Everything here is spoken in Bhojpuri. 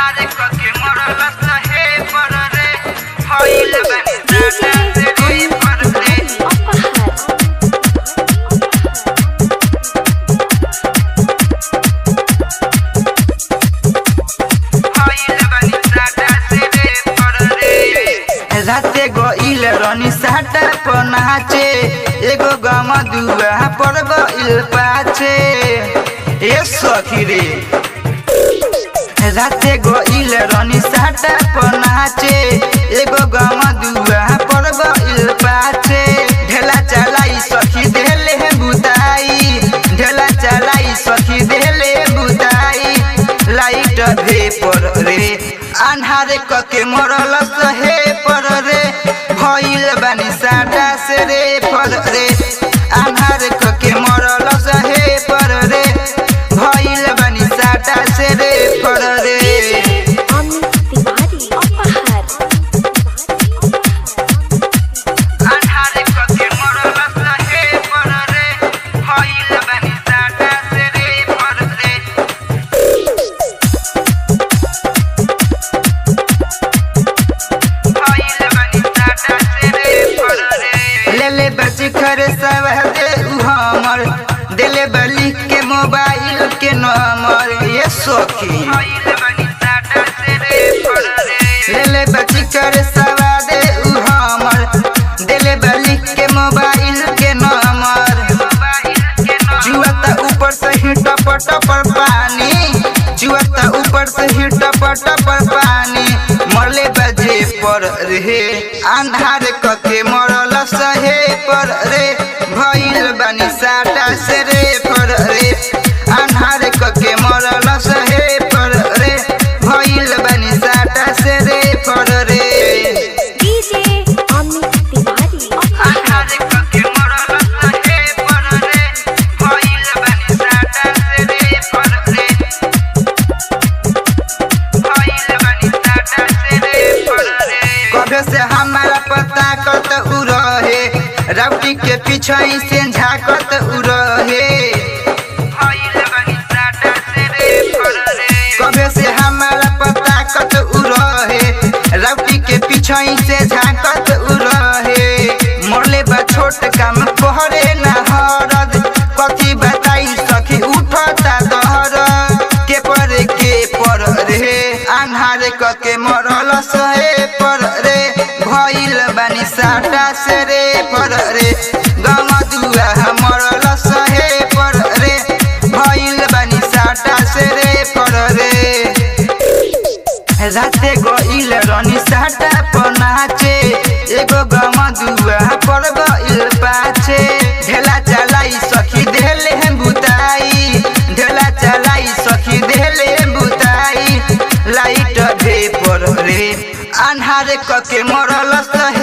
अन्हार कके मरल सहे पर रे भइल बानी साटा से रे पर रे भइल बानी साटा से रे पर रे राते गइल रनी साटा पर नाचे एगो गम दुआ पर गइल पाछे ए सखी रे राते गइल रनी साटा पर नाचे एगो गम दुआ पर गइल पाछे ढेला चलाई सखी देले बुताई ढेला चलाई सखी देले बुताई लाइट भे पर रे अन्हार कके मरल सहे पर रे भइल बानी साटा से रे पर रे अन्हार कके मरल सहे पर रे भइल बानी साटा से रे पर रे अन्हार कके मरल सहे पर रे भइल बानी साटा से रे पर रे भइल बानी साटा से रे पर रे लेले बच्ची खरे सब दे हमर दिले बली के मोबाइल के नंबर ये सखी भइल बानी साटा से रे पर रे लेले बच्ची खरे सब दे हमर दिले बली के मोबाइल के नंबर जुआता ऊपर से ही टप टप पानी जुआता ऊपर से ही टप टप पानी मरले बजे पर रे अन्हार कके मरल सहे पर रे भइल बानी साटा से रे पर रे अन्हार कके मरल सहे पर रे भइल बानी साटा से रे पर रे अन्हार कके मरल सहे पर रे भइल बानी साटा से रे पर रे भइल बानी साटा से रे पर रे कबे से हमारा पता कत उ रहे राउटी के पीछे से झाकत उ रहे भइल बानी साटा से रे पर रे कबे से हमारा पता कत उ रहे राउटी के पीछे से झाकत उ रहे मरले बा छोट काम पहरे ना हरद कथी बताई सखी उठता दहर के पर रे अन्हार कके मरल सहे पर रे भइल बानी साटा से रे पर रे गम दुआ मरल सहे पर रे भइल बानी साटा से रे पर रे राते गइल रनी साटा पर नाचे एगो गम दुआ पर गइल पाछे ढेला चलाई सखी देले बुताई ढेला चलाई सखी देले बुताई लाइट भे पर रे अन्हार कके मरल सहे